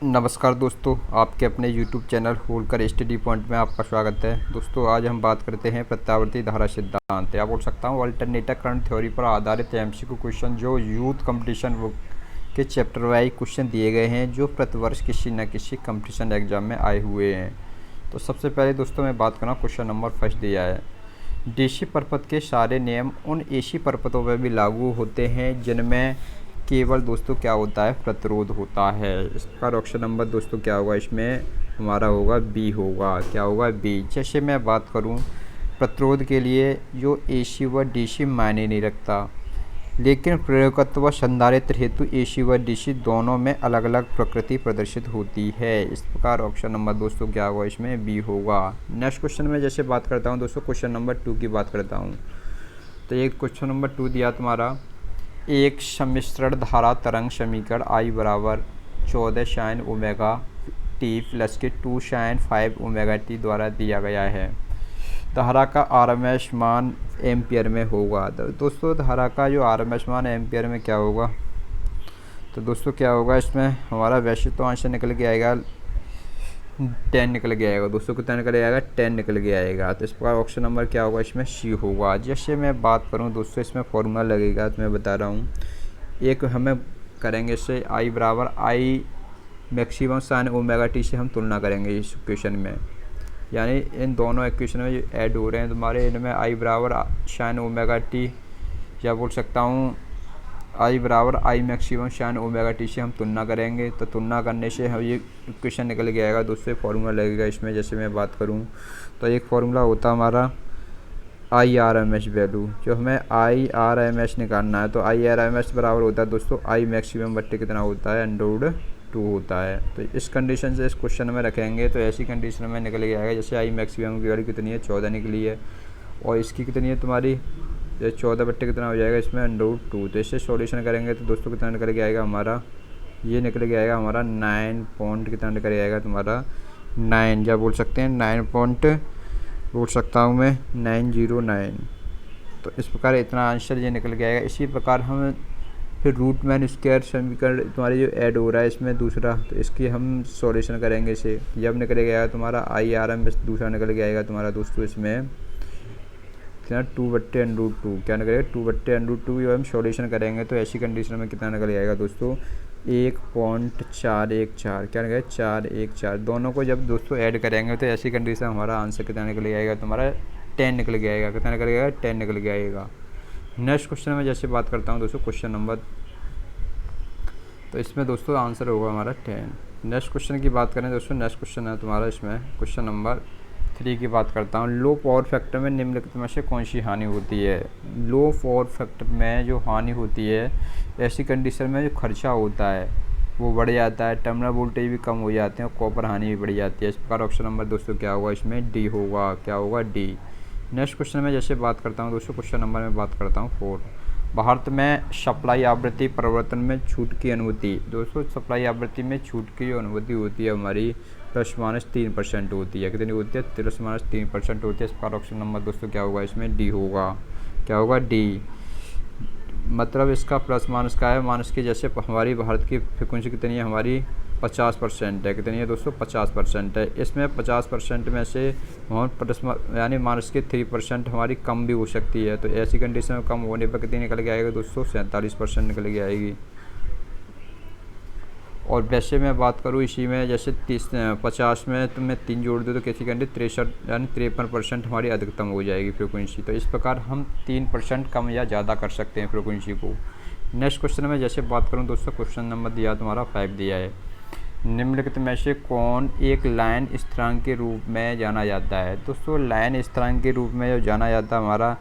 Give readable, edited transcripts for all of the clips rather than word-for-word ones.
नमस्कार दोस्तों, आपके अपने YouTube channel Holkar study point में आपका स्वागत है। दोस्तों आज हम बात करते हैं प्रत्यावर्ती धारा सिद्धांत या बोल सकता हूँ अल्टरनेटिव करंट थ्योरी पर आधारित एमसीक्यू क्वेश्चन जो यूथ कंपटीशन बुक के चैप्टर वाइज क्वेश्चन दिए गए हैं जो प्रतिवर्ष किसी न किसी कंपटीशन एग्जाम में आए हुए हैं। तो सबसे पहले दोस्तों मैं बात करना क्वेश्चन नंबर फर्स्ट दिया है। डीसी परपथ के सारे नियम उन एसी परपथों पर भी लागू होते हैं जिनमें केवल दोस्तों क्या होता है, प्रतिरोध होता है। इसका ऑप्शन नंबर दोस्तों क्या होगा, इसमें हमारा होगा बी होगा। क्या होगा, बी। जैसे मैं बात करूं प्रतिरोध के लिए जो एसी व डीसी मायने नहीं रखता, लेकिन प्रेरकत्व व संधारित्र हेतु एसी व डीसी दोनों में अलग अलग प्रकृति प्रदर्शित होती है। इस प्रकार ऑप्शन नंबर दोस्तों क्या होगा, इसमें बी होगा। नेक्स्ट क्वेश्चन में जैसे बात करता हूँ दोस्तों, क्वेश्चन नंबर 2 की बात करता हूँ। तो ये क्वेश्चन नंबर 2 दिया तुम्हारा, एक सम्मिश्रण धारा तरंग समीकरण I बराबर 14 साइन ओमेगा टी प्लस के 2 साइन 5 ओमेगा टी द्वारा दिया गया है। धारा का आरएमएस मान एम्पियर में होगा। तो दोस्तों धारा का जो आरएमएस मान एम्पियर में क्या होगा, तो दोस्तों क्या होगा, इसमें हमारा वैसे तो आंसर निकल के आएगा 10 निकल के आएगा दोस्तों। कितना निकल आएगा, 10 निकल के आएगा। तो इस प्रकार ऑप्शन नंबर क्या होगा, इसमें सी होगा। जैसे मैं बात करूं दोस्तों, इसमें फॉर्मूला लगेगा तो मैं बता रहा हूं। एक हमें करेंगे इससे आई बराबर I maximum sine omega T से हम तुलना करेंगे इस इक्वेशन में, यानी इन दोनों इक्वेशन में जो ऐड हो रहे हैं तुम्हारे, इनमें आई बराबर साइन ओमेगा टी या बोल सकता हूँ आई बराबर I maximum sine omega T से हम तुलना करेंगे। तो तुलना करने से हम ये इक्वेशन निकल के आएगा दोस्तों। फार्मूला लगेगा इसमें, जैसे मैं बात करूं तो एक फार्मूला होता हमारा I R M S value, जो हमें आई आर एम एस निकालना है। तो आई आर एम एस बराबर होता है दोस्तों आई मैक्सिमम बट्टे कितना होता है, √2 होता है। तो इस कंडीशन से इस क्वेश्चन में रखेंगे तो ऐसी कंडीशन में निकल के आएगा। जैसे आई मैक्सिमम की वैल्यू कितनी है, 14 निकली है, और इसकी कितनी है तुम्हारी, ये 14 बट्टे कितना हो जाएगा इसमें, √2। तो इससे सॉल्यूशन करेंगे तो दोस्तों कितना निकल के आएगा हमारा, ये निकल के आएगा हमारा 9 पॉइंट कितना निकल के आएगा तुम्हारा 9, या बोल सकते हैं 9 पॉइंट बोल सकता हूँ मैं 909। तो इस प्रकार इतना आंसर ये निकल के आएगा। इसी प्रकार हम फिर रूट मैन स्क्वायर समीकरण तुम्हारी जो ऐड हो रहा है इसमें दूसरा, तो इसकी हम सॉल्यूशन करेंगे इसे। जब निकल के आएगा तुम्हारा आई आर एम एस दूसरा निकल के आएगा तुम्हारा दोस्तों, इसमें 2/√2 क्या निकलेगा, 2/√2 जब हम सॉल्यूशन करेंगे तो ऐसी कंडीशन में कितना निकल जाएगा दोस्तों, 1.414। क्या निकलेगा, 414। दोनों को जब दोस्तों ऐड करेंगे तो ऐसी कंडीशन हमारा आंसर कितना निकल जाएगा तुम्हारा, 10 निकल के आएगा। कितना निकल जाएगा, 10 निकल के आएगा। नेक्स्ट क्वेश्चन में जैसे बात करता हूँ दोस्तों, क्वेश्चन नंबर, तो इसमें दोस्तों आंसर होगा हमारा 10। नेक्स्ट क्वेश्चन की बात करें दोस्तों, नेक्स्ट क्वेश्चन है तुम्हारा, इसमें क्वेश्चन नंबर 3 की बात करता हूँ। लो पावर फैक्टर में निम्नलिखित में से कौन सी हानि होती है। लो पावर फैक्टर में जो हानि होती है, ऐसी कंडीशन में जो खर्चा होता है वो बढ़ जाता है, टर्मिनल वोल्टेज भी कम हो जाते हैं और कॉपर हानि भी बढ़ जाती है। इस प्रकार ऑप्शन नंबर दोस्तों क्या होगा, इसमें डी होगा। क्या होगा, डी। नेक्स्ट क्वेश्चन में जैसे बात करता हूँ दोस्तों, क्वेश्चन नंबर में बात करता हूँ 4। भारत में सप्लाई आवृत्ति परिवर्तन में छूट की अनुमति। दोस्तों सप्लाई आवृत्ति में छूट की जो अनुमति होती है हमारी ±3% होती है। कितनी होती है, ±3% होती है। इस पर ऑप्शन नंबर दोस्तों क्या होगा, इसमें डी होगा। क्या होगा, डी। मतलब इसका प्लस माइनस का है, माइनस की जैसे हमारी भारत की फ्रिक्वेंसी कितनी है, हमारी 50% है। कितनी है दोस्तों, 50% है। इसमें 50% में से हम प्लस यानी माइनस के 3% हमारी कम भी हो सकती है। तो ऐसी कंडीशन में कम होने पर कितनी निकल के आएगा दोस्तों, 47% निकल के आएगी। और वैसे मैं बात करूँ इसी में, जैसे 50 में तो मैं 3 जोड़ दूँ तो किसी कंडी 63 यानी 53% हमारी अधिकतम हो जाएगी फ्रिक्वेंसी। तो इस प्रकार हम 3% कम या ज़्यादा कर सकते हैं फ्रिक्वेंसी को। नेक्स्ट क्वेश्चन में जैसे बात करूँ दोस्तों, क्वेश्चन नंबर दिया तुम्हारा 5 दिया है। निम्नलिखित में से कौन एक लाइन स्थिरांक के रूप में जाना जाता है। दोस्तों लाइन स्थिरांक के रूप में जो जाना जाता है हमारा,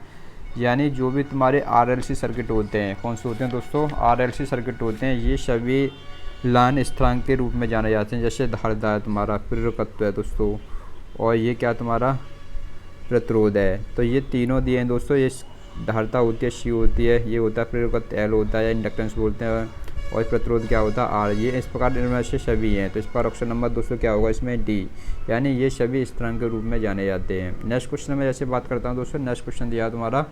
यानी जो भी तुम्हारे आरएलसी सर्किट होते हैं, कौन से होते हैं दोस्तों, आरएलसी सर्किट होते हैं, ये सभी लाइन स्थिरांक के रूप में जाने जाते हैं। जैसे धारिता है तुम्हारा, प्रेरकत्व है दोस्तों, और ये क्या तुम्हारा प्रतिरोध है। तो ये तीनों दिए हैं दोस्तों। ये धारिता होती है सी होती है, ये होता है प्रेरकत्व एल होता है, इंडक्टेंस बोलते हैं, और प्रतिरोध क्या होता है आर। ये इस प्रकार इनमें से सभी हैं। तो इस पर ऑप्शन नंबर दोस्तों क्या होगा, इसमें डी, यानी ये सभी स्थिरांक के रूप में जाने जाते हैं। नेक्स्ट क्वेश्चन में जैसे बात करता हूँ दोस्तों, नेक्स्ट क्वेश्चन दिया तुम्हारा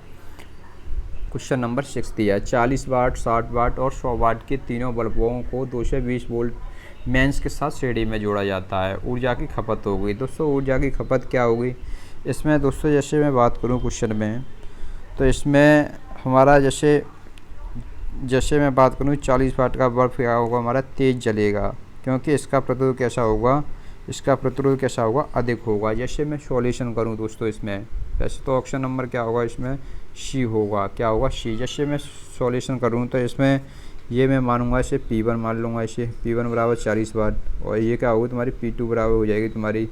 क्वेश्चन नंबर 6 दिया है 40 वाट, 60 वाट और 100 वाट के तीनों बल्बों को 220 वोल्ट मेंस के साथ श्रेणी में जोड़ा जाता है। ऊर्जा की खपत हो गई। दोस्तों ऊर्जा की खपत क्या होगी इसमें? दोस्तों जैसे मैं बात करूं क्वेश्चन में, तो इसमें हमारा जैसे मैं बात करूं 40 वाट का बल्ब क्या होगा हमारा? तेज़ जलेगा, क्योंकि इसका प्रतिरोध कैसा होगा? अधिक होगा। जैसे मैं सॉल्यूशन करूं दोस्तों इसमें, वैसे तो ऑप्शन नंबर क्या होगा इसमें? सी होगा। क्या होगा? सी। जैसे मैं सॉल्यूशन करूं तो इसमें ये मैं मानूंगा इसे P1 मान लूँगा, इसे P1 बराबर 40 वाट, और ये क्या होगी तुम्हारी P2 बराबर हो जाएगी तुम्हारी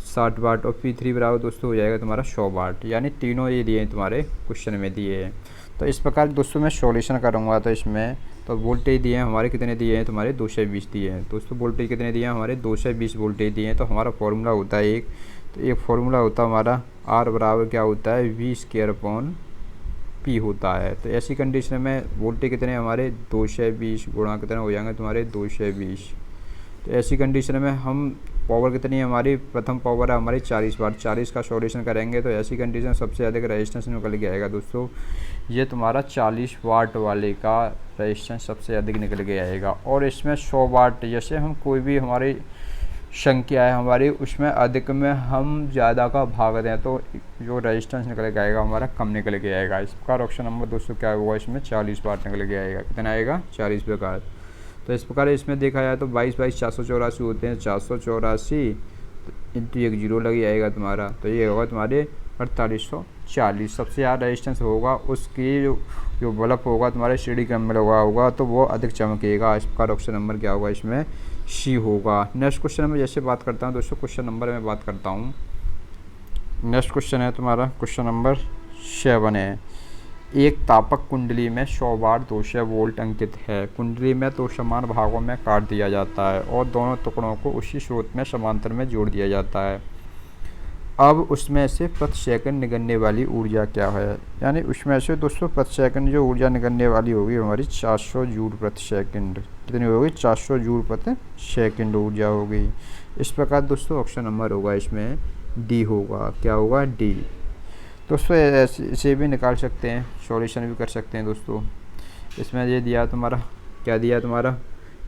60 वाट, और P3 बराबर दोस्तों हो जाएगा तुम्हारा 100 वाट। यानी तीनों ये दिए हैं तुम्हारे क्वेश्चन में दिए हैं। तो इस प्रकार दोस्तों मैं सॉल्यूशन करूँगा तो इसमें तो वोल्टेज दिए हैं हमारे, कितने दिए हैं तुम्हारे? 220 दिए हैं। दोस्तों वोल्टेज कितने दिए हैं हमारे? 220 वोल्टेज दिए हैं। तो हमारा फॉर्मूला होता है एक फार्मूला होता है हमारा R बराबर क्या होता है? V² P होता है। तो ऐसी कंडीशन में वोल्टेज कितने हमारे? 220 गुणा कितने हो जाएंगे तुम्हारे? 220। तो ऐसी कंडीशन में हम पावर कितनी है हमारी? प्रथम पावर है हमारी 40 वाट। 40 का सॉल्यूशन करेंगे तो ऐसी कंडीशन सबसे अधिक रेजिस्टेंस निकल के आएगा। दोस्तों ये तुम्हारा 40 वाट वाले का रेजिस्टेंस सबसे अधिक निकल के आएगा। और इसमें 100 वाट, जैसे हम कोई भी हमारी संख्या है हमारी, उसमें अधिक में हम ज़्यादा का भाग दें तो जो रेजिस्टेंस निकल के आएगा हमारा कम निकल के आएगा। इस प्रकार ऑप्शन नंबर दोस्तों क्या होगा इसमें? 40 वाट निकल के आएगा। कितना आएगा? 40 प्रकार। तो इस प्रकार इसमें देखा जाए तो 22 484 होते हैं। 484 इंटू 1 जीरो लग आएगा तुम्हारा, तो ये होगा तुम्हारे 4840। सबसे ज़्यादा रेजिस्टेंस होगा उसकी जो बल्ब होगा तुम्हारे श्रेणी क्रम में लगा होगा तो वो अधिक चमकेगा। इस प्रकार ऑप्शन नंबर क्या होगा इसमें? सी होगा। नेक्स्ट क्वेश्चन में जैसे बात करता हूँ दोस्तों, क्वेश्चन नंबर में बात करता हूँ। नेक्स्ट क्वेश्चन है तुम्हारा क्वेश्चन नंबर 7 है। एक तापक कुंडली में 100 वाट 200 वोल्ट अंकित है। कुंडली में 2 समान भागों में काट दिया जाता है और दोनों टुकड़ों को उसी स्रोत में समांतर में जोड़ दिया जाता है। अब उसमें से प्रति सेकंड निकलने वाली ऊर्जा क्या है? यानी उसमें से दोस्तों प्रति सेकंड जो ऊर्जा निकलने वाली होगी हमारी 400 जूल प्रति सेकंड। कितनी होगी? 400 जूल प्रति सेकंड ऊर्जा होगी। इस प्रकार दोस्तों ऑप्शन नंबर होगा इसमें डी होगा। क्या होगा? डी। दोस्तों इसे भी निकाल सकते हैं, सॉल्यूशन भी कर सकते हैं दोस्तों। इसमें ये दिया तुम्हारा, क्या दिया तुम्हारा?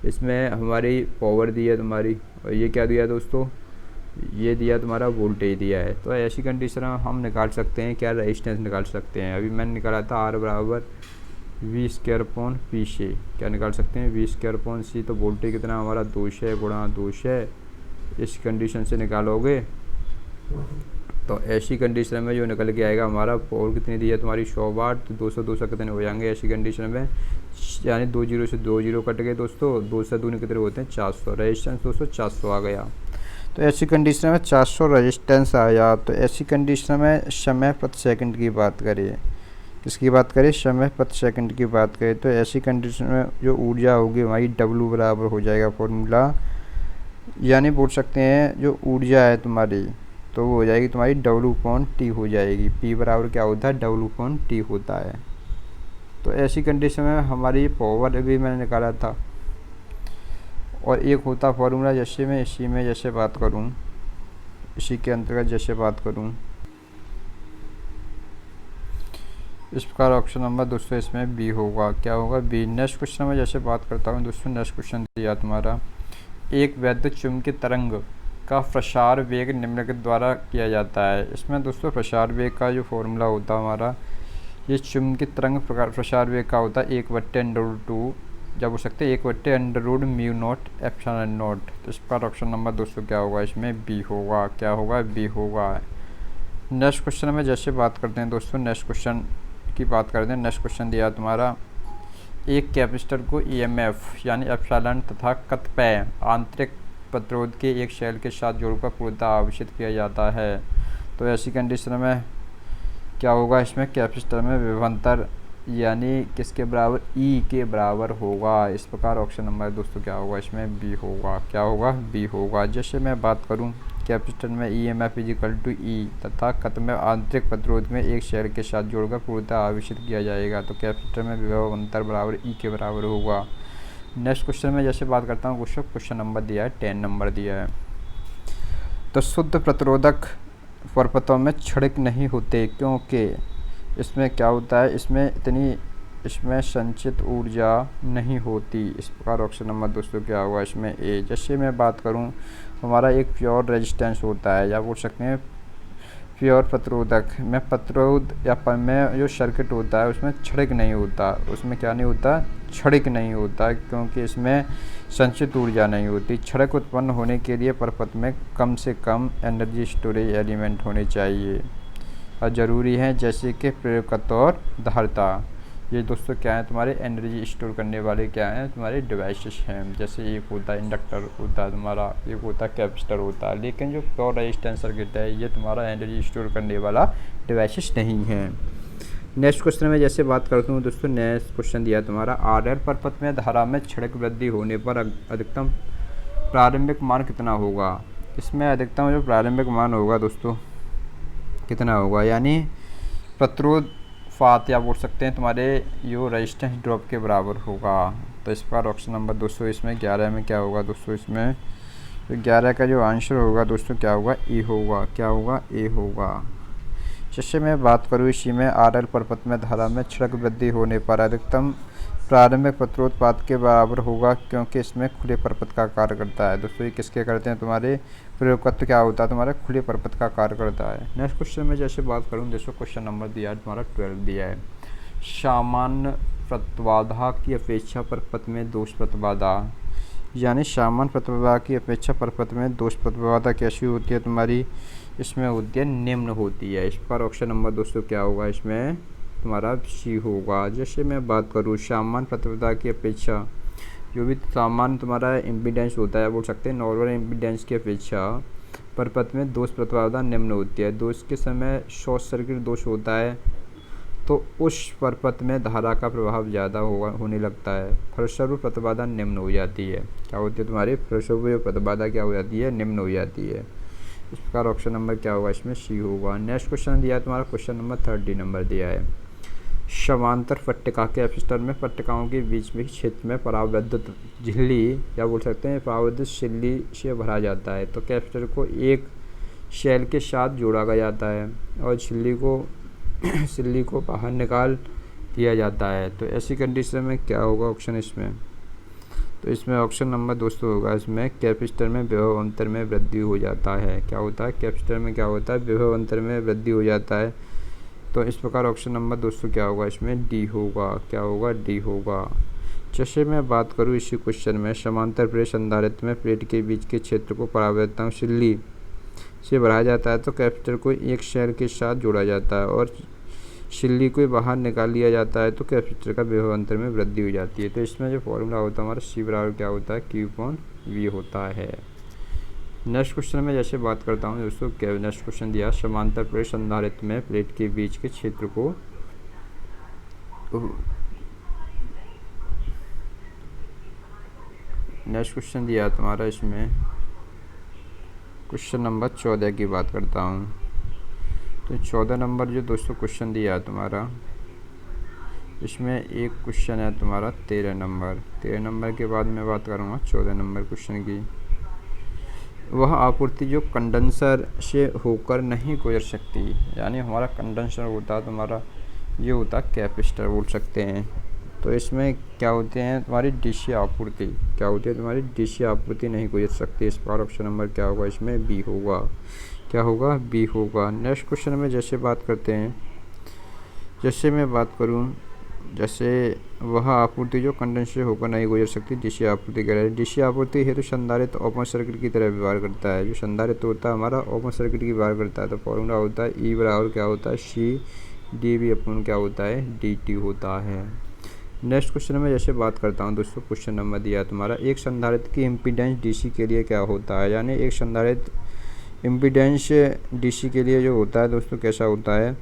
इसमें हमारी पावर दी है तुम्हारी, और ये क्या दिया दोस्तों? ये दिया तुम्हारा वोल्टेज दिया है। तो ऐसी कंडीशन में हम निकाल सकते हैं क्या? रेजिस्टेंस निकाल सकते हैं। अभी मैंने निकाला था R बराबर V²P से। क्या निकाल सकते हैं? V²C। तो वोल्टेज कितना हमारा? 200 गुणा 200। इस कंडीशन से निकालोगे तो ऐसी कंडीशन में जो निकल के आएगा हमारा पावर कितनी दी है तुम्हारी? 100 वाट। तो 200 200 कितने हो जाएंगे ऐसी कंडीशन में? यानी 2 जीरो से 2 जीरो कट गए दोस्तों। 2 से 2 कितने होते हैं? 400। रेजिस्टेंस दोस्तों 400 आ गया। तो ऐसी कंडीशन में 400 रेजिस्टेंस आया। तो ऐसी कंडीशन में समय प्रति सेकंड की बात करें, किसकी बात करें? समय प्रति सेकंड की बात करें। तो ऐसी कंडीशन में जो ऊर्जा होगी हमारी W बराबर हो जाएगा फॉर्मूला, यानी बोल सकते हैं जो ऊर्जा है तुम्हारी तो वो हो जाएगी तुम्हारी W/T हो जाएगी। P बराबर क्या होता है? W/T होता है। तो ऐसी कंडीशन में हमारी पावर भी मैंने निकाला था। और एक होता फॉर्मूला, जैसे मैं इसी में जैसे बात करूं, इसी के अंतर्गत जैसे बात करूं, इस प्रकार ऑप्शन नंबर दोस्तों इसमें बी होगा। क्या होगा? बी। नेक्स्ट क्वेश्चन में जैसे बात करता हूं दोस्तों, नेक्स्ट क्वेश्चन दिया तुम्हारा, एक वैद्युत चुंबकीय तरंग का प्रसार वेग निम्नलिखित द्वारा किया जाता है। इसमें दोस्तों प्रसार वेग का जो फॉर्मूला होता है हमारा, ये चुंबकीय तरंग प्रसार वेग का होता है 1/√2, जब हो सकते हैं 1/√μ0ε0। तो इस पर ऑप्शन नंबर दोस्तों क्या होगा इसमें? बी होगा। क्या होगा? बी होगा। नेक्स्ट क्वेश्चन में जैसे बात करते हैं दोस्तों, नेक्स्ट क्वेश्चन की बात करते हैं। नेक्स्ट क्वेश्चन दिया तुम्हारा, एक कैपेसिटर को EMF यानी एप्सिलॉन तथा कतिपय आंतरिक प्रतिरोध के एक शेल के साथ जोड़कर पूर्णतः आवेशित किया जाता है। तो ऐसी कंडीशन में क्या होगा इसमें? कैपेसिटर में विभवांतर यानी किसके बराबर? E के बराबर होगा। इस प्रकार ऑप्शन नंबर दोस्तों क्या होगा इसमें? बी होगा। क्या होगा? बी होगा। जैसे मैं बात करूं कैपेसिटर में EMF = E तथा कतिपय आंतरिक प्रतिरोध में एक शेल के साथ जोड़कर पूर्णतः आवेशित किया जाएगा, तो कैपेसिटर में विभवांतर बराबर E के बराबर होगा। नेक्स्ट क्वेश्चन में जैसे बात करता हूँ, क्वेश्चन नंबर दिया है 10 नंबर दिया है। तो शुद्ध प्रतिरोधक परपथों में क्षणिक नहीं होते, क्योंकि इसमें क्या होता है, इसमें संचित ऊर्जा नहीं होती। इस प्रकार ऑप्शन नंबर दोस्तों क्या होगा इसमें ए। जैसे मैं बात करूं, हमारा एक प्योर रेजिस्टेंस होता है या बोल सकते हैं प्योर प्रतिरोधक में प्रतिरोध या में जो सर्किट होता है उसमें क्षणिक नहीं होता, उसमें क्या नहीं होता, क्षणिक नहीं होता, क्योंकि इसमें संचित ऊर्जा नहीं होती। क्षणिक उत्पन्न होने के लिए परपथ में कम से कम एनर्जी स्टोरेज एलिमेंट होने चाहिए और ज़रूरी है, जैसे कि प्रेरकत्व और धारिता। ये दोस्तों क्या है, तुम्हारे एनर्जी स्टोर करने वाले क्या हैं, तुम्हारे डिवाइसेस हैं। जैसे एक होता है इंडक्टर होता है तुम्हारा, एक होता है कैपेसिटर होता है, लेकिन जो प्योर रेजिस्टेंस सर्किट है ये तुम्हारा एनर्जी स्टोर करने वाला डिवाइसेस नहीं है। नेक्स्ट क्वेश्चन में जैसे बात करता हूँ दोस्तों, नेक्स्ट क्वेश्चन दिया तुम्हारा आरएल परपथ में धारा में क्षणिक वृद्धि होने पर अधिकतम प्रारंभिक मान कितना होगा। इसमें अधिकतम जो प्रारंभिक मान होगा दोस्तों कितना होगा, यानी प्रतिरोध फात या बोल सकते हैं तुम्हारे जो रेजिस्टेंस ड्रॉप के बराबर होगा। तो इस पर ऑप्शन नंबर दोस्तों इसमें 11 में क्या होगा दोस्तों, इसमें तो 11 का जो आंसर होगा दोस्तों क्या होगा, ए होगा। क्या होगा, ए होगा। जैसे मैं बात करूँ इसी में आरएल परपथ में धारा में क्षणिक वृद्धि होने पर अधिकतम प्रारंभिक प्रतिरोध पात के बराबर होगा, क्योंकि इसमें खुले परपथ का कार्य करता है। दोस्तों ये किसके करते हैं, तुम्हारे प्रयोगकत्व क्या होता है, तुम्हारे खुले परपथ का कार्य करता है। नेक्स्ट क्वेश्चन में जैसे बात करूँ दोस्तों, क्वेश्चन नंबर दिया है तुम्हारा 12 दिया है। सामान्य प्रतिबाधा की अपेक्षा परपथ में दोष प्रतिबाधा, यानी सामान्य प्रतिबाधा की अपेक्षा परपथ में दोष प्रतिबाधा कैसी होती है तुम्हारी, इसमें होती है निम्न होती है। इस पर ऑप्शन नंबर दोस्तों क्या होगा, इसमें तुम्हारा सी होगा। जैसे मैं बात करूँ सामान्य प्रतिबाधा की अपेक्षा, जो भी सामान्य तुम्हारा इम्पीडेंस होता है बोल सकते हैं नॉर्मल इम्पीडेंस की अपेक्षा परपथ में दोष प्रतिबाधा निम्न होती है। दोष के समय शॉर्ट सर्किट दोष होता है तो उस परपथ में धारा का प्रभाव ज़्यादा होने लगता है, फलस्वरूप प्रतिबाधा निम्न हो जाती है। क्या होती है तुम्हारी फलस्वरूप प्रतिबाधा क्या हो जाती है, निम्न हो जाती है। इस प्रकार ऑप्शन नंबर क्या होगा, इसमें सी होगा। नेक्स्ट क्वेश्चन दिया है तुम्हारा क्वेश्चन नंबर 30 नंबर दिया है। समांतर पट्टिका के कैपेसिटर में पट्टिकाओं के बीच में क्षेत्र में परावैद्युत झिल्ली या बोल सकते हैं परावैद्युत झिल्ली से भरा जाता है। तो कैपेसिटर को एक शेल के साथ जोड़ा गया जाता है और झिल्ली को बाहर निकाल दिया जाता है। तो ऐसी कंडीशन में क्या होगा ऑप्शन इसमें, तो इसमें ऑप्शन नंबर दोस्तों होगा, इसमें कैपेसिटर में विभव अंतर में वृद्धि हो जाता है। क्या होता है, कैपेसिटर में क्या होता है, विभव अंतर में वृद्धि हो जाता है। तो इस प्रकार ऑप्शन नंबर दोस्तों क्या होगा, इसमें डी होगा। क्या होगा, डी होगा। जैसे मैं बात करूँ इसी क्वेश्चन में समांतर प्लेट संधारित्र में प्लेट के बीच के क्षेत्र को परावैद्युत झिल्ली से भराया जाता है। तो कैपेसिटर को एक शेल के साथ जोड़ा जाता है और झिल्ली को बाहर निकाल लिया जाता है, तो कैपेसिटर का विभव अंतर में वृद्धि हो जाती है। तो इसमें जो फॉर्मूला होता है हमारा सी बराबर क्या होता है, क्यू अपॉन वी होता है। नेक्स्ट क्वेश्चन में जैसे बात करता हूँ दोस्तों, नेक्स्ट क्वेश्चन दिया समांतर प्लेट संधारित्र में प्लेट के बीच के क्षेत्र को नेक्स्ट क्वेश्चन दिया तुम्हारा, इसमें क्वेश्चन नंबर 14 की बात करता हूँ। तो 14 नंबर जो दोस्तों क्वेश्चन दिया है तुम्हारा, इसमें एक क्वेश्चन है तुम्हारा 13 नंबर के बाद मैं बात करूँगा 14 नंबर क्वेश्चन की। वह आपूर्ति जो कंडेंसर से होकर नहीं गुजर सकती, यानी हमारा कंडेंसर होता है तुम्हारा, ये होता है कैपेसिटर बोल सकते हैं। तो इसमें क्या होते हैं तुम्हारी डीसी आपूर्ति, क्या होती है तुम्हारी डीसी आपूर्ति नहीं गुजर सकती। इस बार ऑप्शन नंबर क्या होगा, इसमें बी होगा। क्या होगा, बी होगा। नेक्स्ट क्वेश्चन में जैसे बात करते हैं, जैसे मैं बात करूं, जैसे वह आपूर्ति जो कंडेंसर होकर नहीं गुजर सकती, डीसी आपूर्ति कह रहे हैं। डीसी आपूर्ति हेतु संधारित्र ओपन सर्किट की तरह व्यवहार करता है। जो संधारित्र होता है हमारा ओपन सर्किट की व्यवहार करता है। तो फॉर्मूला होता है ई बराबर क्या होता है, सी डी वी अपन क्या होता है, डी टी होता है। नेक्स्ट क्वेश्चन में जैसे बात करता हूँ दोस्तों, क्वेश्चन नंबर दिया है तुम्हारा, एक संधारित्र की इम्पीडेंस डीसी के लिए क्या होता है, यानी एक संधारित्र इम्पीडेंस डीसी के लिए जो होता है दोस्तों कैसा होता है,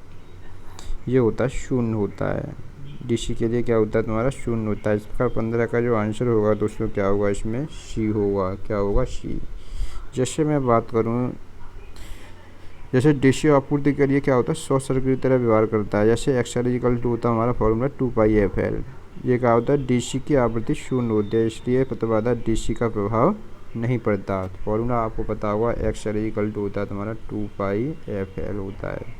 ये होता है शून्य होता है। डीसी के लिए क्या होता है तुम्हारा, शून्य होता है। इसका 15 का जो आंसर होगा दोस्तों क्या होगा, इसमें सी होगा। क्या होगा, सी। जैसे मैं बात करूँ, जैसे डीसी आपूर्ति के लिए क्या होता है, शॉर्ट सर्किट की तरह व्यवहार करता है। जैसे एक्सएल इक्वल टू होता है हमारा फॉर्मूला 2πfl। ये क्या होता है, डीसी की आवृत्ति शून्य होती है, इसलिए प्रतिबाधा डीसी का प्रभाव नहीं पड़ता। फॉर्मूला आपको पता होगा, एक्सएल इक्वल टू होता है तुम्हारा 2πfl होता है।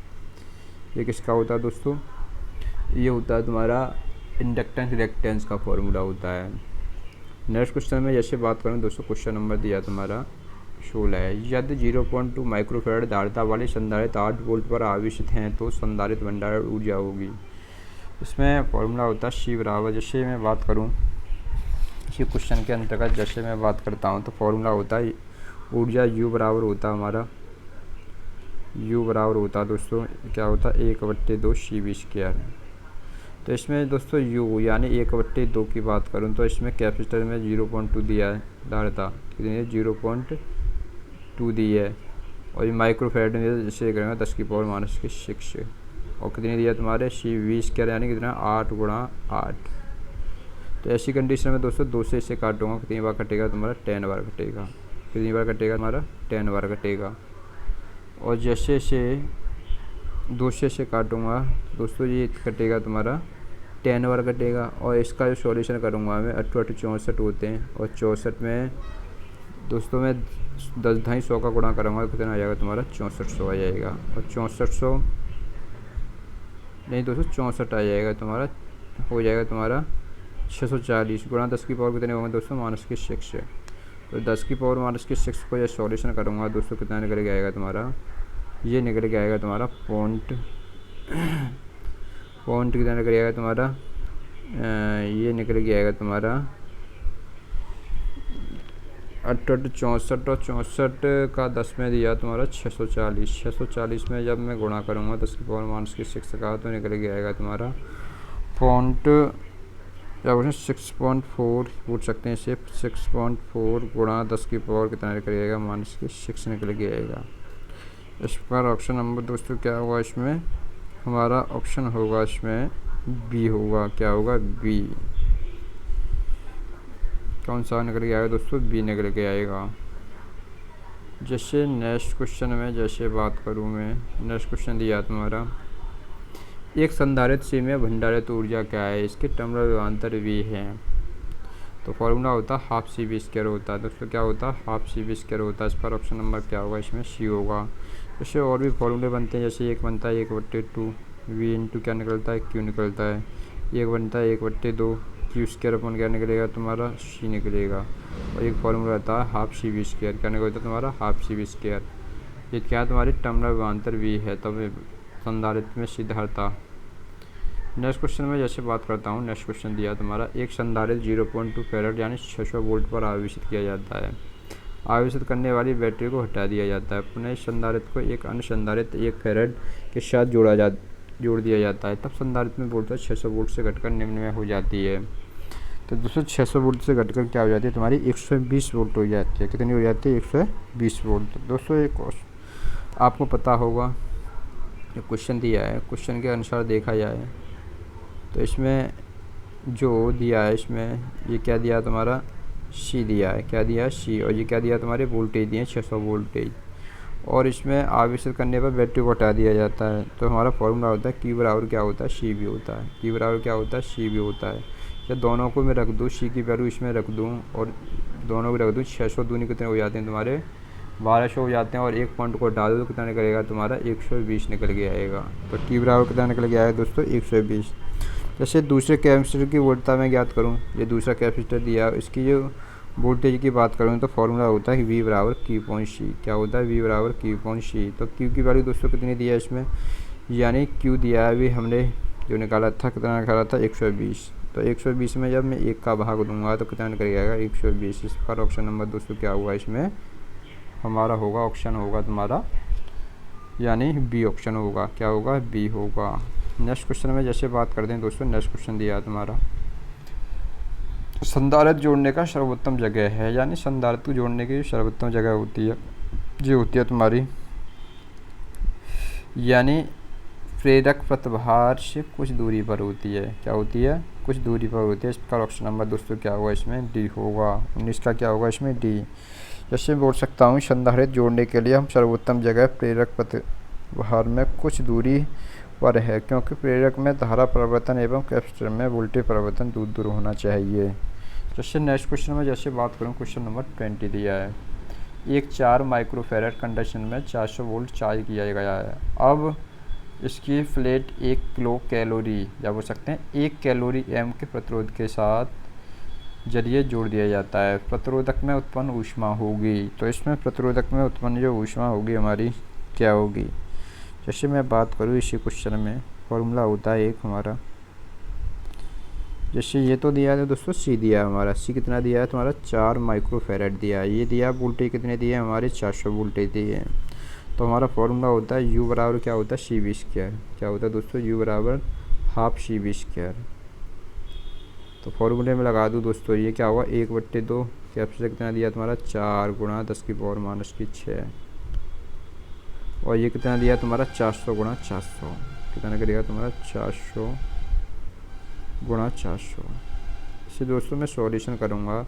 ये किसका होता है दोस्तों, ये होता है तुम्हारा इंडक्टेंस रिएक्टेंस का फॉर्मूला होता है। नेक्स्ट क्वेश्चन में जैसे बात करूँ दोस्तों, क्वेश्चन नंबर दिया तुम्हारा 16 है। यदि 0.2 माइक्रोफैराड धारिता वाले संधारित्र 8 वोल्ट पर आवेशित हैं तो संधारित्र भंडारण ऊर्जा होगी। इसमें फॉर्मूला होता है सी बराबर, जैसे मैं बात करूँ इसी क्वेश्चन के अंतर्गत जैसे मैं बात करता हूँ तो फॉर्मूला होता है ऊर्जा यू बराबर होता है हमारा, यू बराबर होता है दोस्तों क्या होता है 1/2 CV²। तो इसमें दोस्तों यू यानी 1/2 की बात करूँ तो इसमें कैपेसिटर में 0.2 दिया है धारिता, कितनी 0.2 दी है, और ये माइक्रोफैराड में जैसे करेंगे 10⁻⁻⁶ और कितनी दिया तुम्हारे CV² यानी कितना 8 × 8। तो ऐसी कंडीशन में दोस्तों 2 से इसे काटूंगा, कितनी बार कटेगा तुम्हारा 10 बार कटेगा, कितनी बार कटेगा तुम्हारा 10 बार कटेगा। और जैसे से 2 से इसे काटूंगा दोस्तों ये कटेगा तुम्हारा 10 बार कटेगा। और इसका जो सॉल्यूशन करूंगा मैं 8 × 8 64 होते हैं, और 64 में दोस्तों मैं 10 ढाई 100 का गुणा करूँगा, कितना आ जाएगा तुम्हारा 6400 आ जाएगा। और 6400 नहीं दोस्तों 64 आ जाएगा तुम्हारा, हो जाएगा तुम्हारा 640 गुणा 10 की पावर कितने होंगे दोस्तों -6। तो 10 की पावर -6 को जब सॉल्यूशन करूँगा दोस्तों कितना निकल के आएगा तुम्हारा, ये निकल के आएगा तुम्हारा पॉइंट कितना निकल आएगा तुम्हारा, ये निकल के आएगा तुम्हारा 8 × 8 64 और 64 का 10 में दिया तुम्हारा 640 में जब मैं गुणा करूँगा 10 की पावर -6 का तो निकल के आएगा तुम्हारा पॉइंट या 6.4 पूछ सकते हैं इसे, 6.4 गुणा 10 की पावर कितना निकल आएगा -6 निकल के आएगा। इस पर ऑप्शन नंबर दोस्तों क्या होगा, इसमें हमारा ऑप्शन होगा इसमें बी होगा, क्या होगा बी। कौन सा निकल के आएगा दोस्तों, बी निकल के आएगा। जैसे नेक्स्ट क्वेश्चन में जैसे बात करूँ मैं, नेक्स्ट क्वेश्चन दिया तुम्हारा एक संधारित्र सी में भंडारित ऊर्जा क्या है, इसके टर्मिनल विभवांतर वी है। तो फॉर्मूला होता है ½ CV² होता है दोस्तों, क्या होता है ½ CV² होता है। इस पर ऑप्शन नंबर क्या होगा, इसमें सी होगा। जैसे और भी फॉर्मूले बनते हैं, जैसे एक बनता है 1/2 V इंटू क्या निकलता है Q निकलता है, एक बनता है 1/2 Q² अपन क्या निकलेगा तुम्हारा C निकलेगा। और एक फॉर्मूला आता है ½ CV², क्या निकलता है तुम्हारा ½ CV²। ये क्या तुम्हारी टर्मिनल विभवांतर वी है, तब संधारित्र में सिद्धार्थता। नेक्स्ट क्वेश्चन में जैसे बात करता हूँ, नेक्स्ट क्वेश्चन दिया तुम्हारा एक संधारित्र 0.2 फैराड यानी 600 वोल्ट पर आवेशित किया जाता है। आवेशित करने वाली बैटरी को हटा दिया जाता है। पुनः इस संधारित्र को एक अन्य संधारित्र 1 फैराड के साथ जोड़ दिया जाता है, तब संधारित्र में वोल्टेज 600 वोल्ट से घटकर निम्न में हो जाती है। तो दोस्तों 600 वोल्ट से घटकर क्या हो जाती है तुम्हारी 120 वोल्ट हो जाती है। कितनी हो जाती है 120 वोल्ट। दोस्तों एक आपको पता होगा जो क्वेश्चन दिया है, क्वेश्चन के अनुसार देखा जाए तो इसमें जो दिया है इसमें ये क्या दिया तुम्हारा सी दिया है, क्या दिया है सी, और ये क्या दिया तुम्हारे वोल्टेज दिए 600 वोल्टेज। और इसमें आवेशित करने पर बैटरी को हटा दिया जाता है। तो हमारा फॉर्मूला होता है Q बराबर क्या होता है सी भी होता है, Q बराबर क्या होता है सी भी होता है। या दोनों को मैं रख दूँ, सी की वैल्यू इसमें रख दूँ और दोनों को रख दूँ, 600 दूनी कितने हो जाते हैं तुम्हारे 1200 हो जाते हैं, और एक पॉइंट को डाल दो तो कितना निकलेगा तुम्हारा 120 निकल के आएगा। तो Q बराबर कितना निकल के आएगा दोस्तों 120। जैसे दूसरे कैपेसिटर की वोल्टता मैं ज्ञात करूँ, ये दूसरा कैपेसिटर दिया इसकी जो वोल्टेज की बात करूँ तो फॉर्मूला होता है V बराबर Q/C, क्या होता है V बराबर Q/C। तो Q की वैल्यू दोस्तों कितनी दिया है इसमें, यानी Q दिया है अभी हमने जो निकाला था, कितना निकाला था 120। तो 120 में जब मैं 1 का भाग दूंगा तो कितना निकल जाएगा 120। इस पर ऑप्शन नंबर दोस्तों क्या हुआ, इसमें हमारा होगा ऑप्शन होगा तुम्हारा यानी बी ऑप्शन होगा, क्या होगा बी होगा। नेक्स्ट क्वेश्चन में जैसे बात करते हैं दोस्तों, नेक्स्ट क्वेश्चन दिया तुम्हारा संधारित्र जोड़ने का सर्वोत्तम जगह है, यानी संधारित्र को जोड़ने की सर्वोत्तम जगह होती है जो होती है तुम्हारी यानी प्रेरक प्रतिभार से कुछ दूरी पर होती है, क्या होती है कुछ दूरी पर होती है। इसका ऑप्शन नंबर दोस्तों क्या होगा, इसमें डी होगा। 19 का क्या होगा इसमें डी। जैसे बोल सकता हूँ संधारित्र जोड़ने के लिए हम सर्वोत्तम जगह प्रेरक प्रतिभार में कुछ दूरी पर है, क्योंकि प्रेरक में धारा परिवर्तन एवं कैपेसिटर में वोल्टेज परिवर्तन दूर दूर होना चाहिए। जैसे नेक्स्ट क्वेश्चन में जैसे बात करूँ, क्वेश्चन नंबर 20 दिया है एक 4 माइक्रोफैराड कंडक्शन में 400 वोल्ट चार्ज किया गया है। अब इसकी फ्लैट 1 किलो कैलोरी या बोल सकते हैं 1 कैलोरी एम के प्रतिरोध के साथ जरिए जोड़ दिया जाता है। प्रतिरोधक में उत्पन्न ऊष्मा होगी, तो इसमें प्रतिरोधक में उत्पन्न जो ऊष्मा होगी हमारी क्या होगी। जैसे मैं बात करूँ इसी क्वेश्चन में फॉर्मूला होता है एक हमारा, जैसे ये तो दिया है दोस्तों सी दिया है हमारा, सी कितना दिया है तुम्हारा 4 माइक्रोफेरेड दिया है। ये दिया वोल्टेज कितने दिए हैं हमारे 400 वोल्टेज दिए हैं। तो हमारा फॉर्मूला होता है यू बराबर क्या होता है सी बी स्क्वायर, क्या होता है दोस्तों यू बराबर हाफ सी बी स्क्वायर। तो फॉर्मूले में लगा दूँ दोस्तों ये क्या होगा 1/2 कैपेसिटर कितना दिया तुम्हारा 4 गुणा 10⁻⁶, और ये कितना दिया तुम्हारा 400 गुणा 400, कितना करेगा तुम्हारा 400 गुणा 400। इसे दोस्तों मैं सॉल्यूशन करूँगा,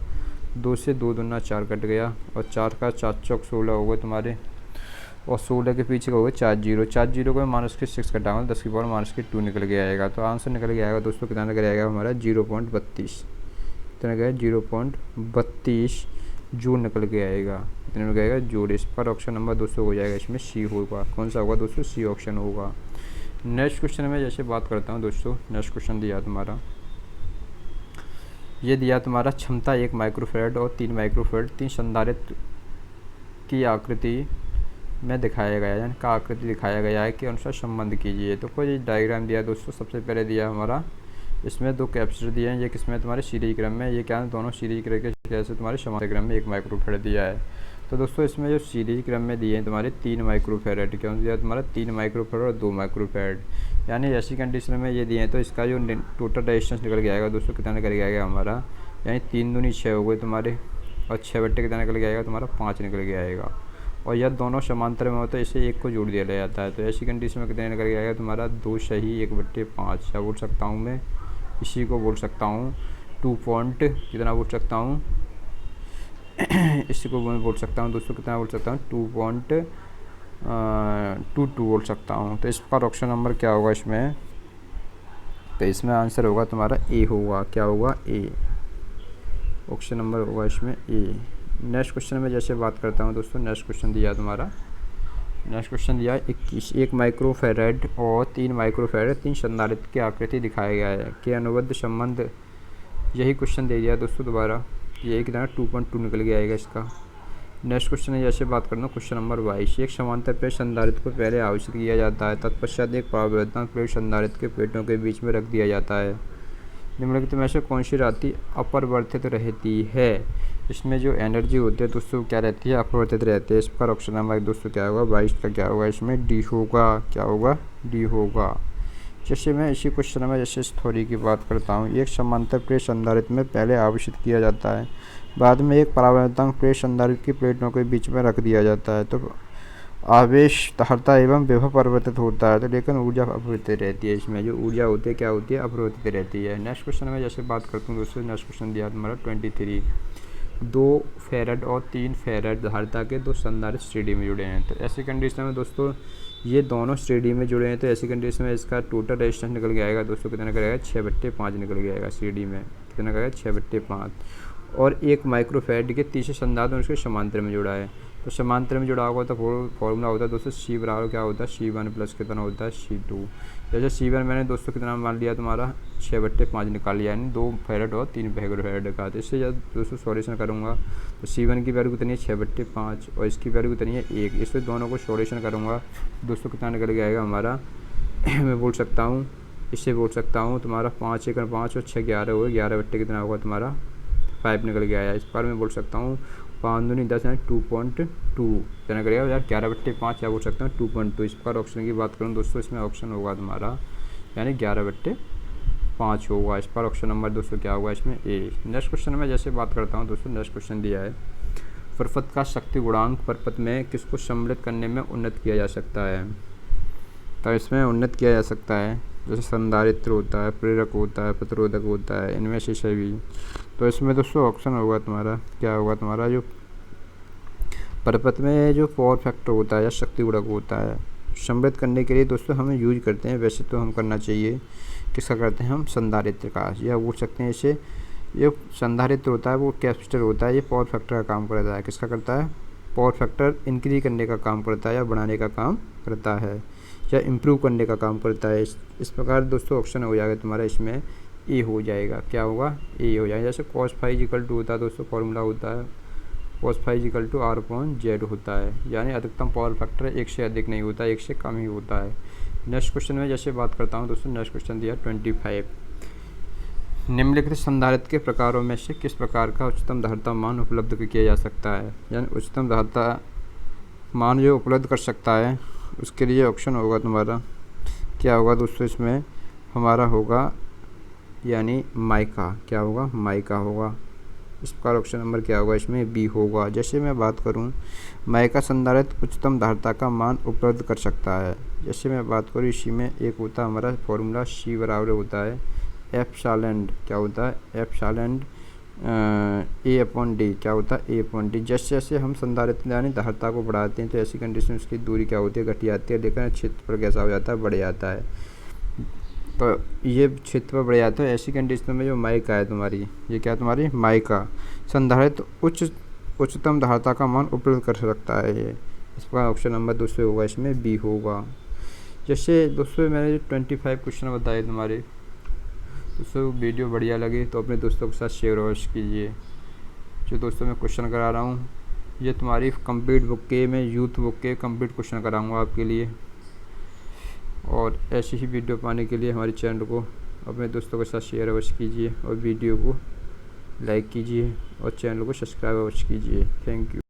2 से 2 दूना 4 कट गया, और 4 का 4 चौक 16 हो गए तुम्हारे, और 16 के पीछे हो गए 4 जीरो, 4 जीरो को -6 कटाऊंगा 10⁻⁻² निकल के आएगा। तो आंसर निकल के आएगा दोस्तों कितना निकल आएगा हमारा 0.32, कितना गया 0.32 जूल निकल के आएगा। कितना निकल आएगा जूल। इस पर ऑप्शन नंबर दोस्तों हो जाएगा, इसमें सी होगा। कौन सा होगा दोस्तों सी ऑप्शन होगा। नेक्स्ट क्वेश्चन में जैसे बात करता हूँ दोस्तों, नेक्स्ट क्वेश्चन दिया तुम्हारा, ये दिया तुम्हारा क्षमता 1 माइक्रोफेरेड और 3 माइक्रोफेरेड 3 संधारित्र की आकृति में दिखाया गया है, यानी का आकृति दिखाया गया है के अनुसार संबंध कीजिए। तो कोई डायग्राम दिया दोस्तों, सबसे पहले दिया हमारा इसमें 2 कैपेसिटर दिए हैं, ये किसमें तुम्हारे सीरीज क्रम में, ये क्या है दोनों सीरीज क्रम के कैसे तुम्हारे समांतर क्रम में 1 माइक्रोफेरेड दिया है। तो दोस्तों इसमें जो सीरीज क्रम में दिए हैं तुम्हारे 3 माइक्रोफेरेड, क्यों दिया तुम्हारा 3 माइक्रोफेरेड और 2 माइक्रोफेरेड, यानी ऐसी कंडीशन में ये दिए हैं। तो इसका जो टोटल रेजिस्टेंस निकल के आएगा दोस्तों कितना निकल के आएगा हमारा, यानी 3 दूनी 6 हो गए तुम्हारे, और 6/2 कितना निकल के आएगा तुम्हारा 5 निकल के आएगा। और यह दोनों समांतर में होता है, इसे एक को जोड़ दिया जाता है। तो ऐसी कंडीशन में कितना निकल के आएगा तुम्हारा 2 सही 1/5, या बोल सकता हूँ मैं इसी को बोल सकता हूँ 2 पॉइंट कितना बोल सकता हूँ इसी को मैं बोल सकता हूँ दोस्तों कितना बोल सकता हूँ 2.22 बोल सकता हूँ। तो इस पर ऑप्शन नंबर क्या होगा इसमें, तो इसमें आंसर होगा तुम्हारा ए होगा, क्या होगा ए, ऑप्शन नंबर होगा इसमें ए। नेक्स्ट क्वेश्चन में जैसे बात करता हूँ दोस्तों, नेक्स्ट क्वेश्चन दिया तुम्हारा, नेक्स्ट क्वेश्चन दिया 21 1 माइक्रोफेरेड और 3 माइक्रोफेरेड 3 संधारित्र की आकृति दिखाया गया है कि अनुबद्ध संबंध, यही क्वेश्चन दे दिया दोस्तों दोबारा, यही कितना 2.2 निकल के आएगा इसका। नेक्स्ट क्वेश्चन है जैसे बात करना क्वेश्चन नंबर 22, एक समांतर प्लेट संधारित्र को पहले आवेशित किया जाता है, तत्पश्चात एक परावर्तक प्लेट संधारित्र के प्लेटों के बीच में रख दिया जाता है। निम्नलिखित में से कौन सी राशि अपरिवर्तित रहती है। इसमें जो एनर्जी होती है दोस्तों क्या रहती है, अपरिवर्तित रहती है। इस पर ऑप्शन नंबर दोस्तों क्या होगा 22 का क्या होगा इसमें डी होगा, क्या होगा डी होगा। जैसे मैं इसी क्वेश्चन में जैसे इस थ्योरी की बात करता हूँ, एक समांतर प्लेट संधारित्र में पहले आवेशित किया जाता है, बाद में एक परावर्तक प्लेट संधारित्र की प्लेटों के बीच में रख दिया जाता है। तो आवेश धारता एवं विभव परिवर्तित होता है, तो लेकिन ऊर्जा अपरिवर्तित रहती है। इसमें जो ऊर्जा होती है क्या होती है, अपरिवर्तित रहती है। नेक्स्ट क्वेश्चन में जैसे बात करता हूँ दोस्तों, नेक्स्ट क्वेश्चन दिया तुम्हारा 23, 2 फेरेड और 3 फेरेड धारिता के 2 संधारित्र श्रेणी में जुड़े हैं। तो ऐसी कंडीशन में दोस्तों ये दोनों श्रेणी में जुड़े हैं, तो ऐसी कंडीशन में इसका टोटल रेजिस्टेंस निकल के आएगा दोस्तों कितना करेगा 6/5 निकल के आएगा। श्रेणी में कितना करेगा 6/5, और 1 माइक्रोफेरेड के तीसरे संधारित्र उसके समांतर में जुड़ा है। तो समांतर में जुड़ा होगा तो फॉर्मूला होता है दोस्तों सी बराबर क्या होता है C1 प्लस कितना होता है C2। जैसे C1 मैंने दोस्तों कितना मान लिया तुम्हारा 6/5 निकाल लिया, यानी 2 फेरेड और 3 माइक्रोफेरेड का। तो इससे जब दोस्तों सॉल्यूशन करूँगा तो C1 की वैल्यू कितनी है 6/5 और इसकी वैल्यू कितनी है 1। इससे दोनों को सॉल्यूशन करूँगा दोस्तों कितना निकल के आएगा हमारा मैं बोल सकता हूँ, इससे बोल सकता हूँ तुम्हारा 5 1 5 और 6 11 हो गए, 11/5 कितना होगा तुम्हारा 5 निकल के आया। इस पर मैं बोल सकता हूँ 5 दूनी 10 यानी 2.2 कितना करेगा यार 11/5 या बोल सकता हूँ 2.2। इस पर ऑप्शन की बात करूँ दोस्तों, इसमें ऑप्शन होगा तुम्हारा यानी 11/5 होगा। इस पर ऑप्शन नंबर दोस्तों क्या होगा इसमें ए। नेक्स्ट क्वेश्चन में जैसे बात करता हूँ दोस्तों, नेक्स्ट क्वेश्चन दिया है परपथ का शक्ति गुणांक परपथ में किसको सम्मिलित करने में उन्नत किया जा सकता है। तो इसमें उन्नत किया जा सकता है जैसे संधारित्र होता है, प्रेरक होता है, प्रतिरोधक होता है, इनमें से सभी। तो इसमें दोस्तों ऑप्शन होगा तुम्हारा क्या होगा तुम्हारा जो परपथ में जो पावर फैक्टर होता है या शक्ति गुणक होता है सम्मिलित करने के लिए दोस्तों हमें यूज करते हैं। वैसे तो हम करना चाहिए किसका करते हैं हम संधारित्र का, या बोल सकते हैं इसे ये संधारित्र होता है वो कैपेसिटर होता है, ये पावर फैक्टर का काम करता है। किसका करता है, पावर फैक्टर इंक्रीज करने का काम करता है या बढ़ाने का काम करता है। या इम्प्रूव करने का काम करता है। इस प्रकार दोस्तों ऑप्शन हो जाएगा तुम्हारा, इसमें ए हो जाएगा। क्या होगा? ए हो जाएगा। जैसे cos फाइव इक्वल टू होता है दोस्तों, फॉर्मूला होता है cos five equal to R/Z होता है, यानी अधिकतम पावर फैक्टर 1 से अधिक नहीं होता, 1 से कम ही होता है। नेक्स्ट क्वेश्चन में जैसे बात करता हूँ दोस्तों, नेक्स्ट क्वेश्चन दिया 25। निम्नलिखित संधारित्र के प्रकारों में से किस प्रकार का उच्चतम धारिता मान उपलब्ध किया जा सकता है? यानी उच्चतम धारिता मान जो उपलब्ध कर सकता है उसके लिए ऑप्शन होगा तुम्हारा, क्या होगा दोस्तों? इसमें हमारा होगा यानी माइका। क्या होगा? माइका होगा। इस प्रकार ऑप्शन नंबर क्या होगा? इसमें बी होगा। जैसे मैं बात करूं, माइका संधारित्र उच्चतम धारिता का मान उपलब्ध कर सकता है। जैसे मैं बात करूं, इसी में एक होता है हमारा फॉर्मूला, सी बराबर होता है एप्सिलॉन। क्या होता है? Epsilon A/D। क्या होता है? A/D। जैसे जैसे हम संधारित्र यानी धारिता को बढ़ाते हैं तो ऐसी कंडीशन में उसकी दूरी क्या होती है? घट जाती है, लेकिन क्षेत्रफल कैसा हो जाता है? बढ़ जाता है। तो ये क्षेत्रफल बढ़ जाता है। ऐसी कंडीशन में जो माइका है तुम्हारी, ये क्या तुम्हारी? माइका संधारित्र उच्चतम धारिता का मान उपलब्ध कर सकता है ये। इसका ऑप्शन नंबर दोस्तों होगा, इसमें बी होगा। जैसे दोस्तों मैंने जो 25 क्वेश्चन बताए तुम्हारे, दोस्तों वीडियो बढ़िया लगे तो अपने दोस्तों के साथ शेयर अवश्य कीजिए। जो दोस्तों मैं क्वेश्चन करा रहा हूँ ये तुम्हारी कंप्लीट बुक के, मैं यूथ बुक के कंप्लीट क्वेश्चन कराऊँगा आपके लिए। और ऐसी ही वीडियो पाने के लिए हमारे चैनल को अपने दोस्तों के साथ शेयर अवश्य कीजिए और वीडियो को लाइक कीजिए और चैनल को सब्सक्राइब अवश्य कीजिए। Thank you.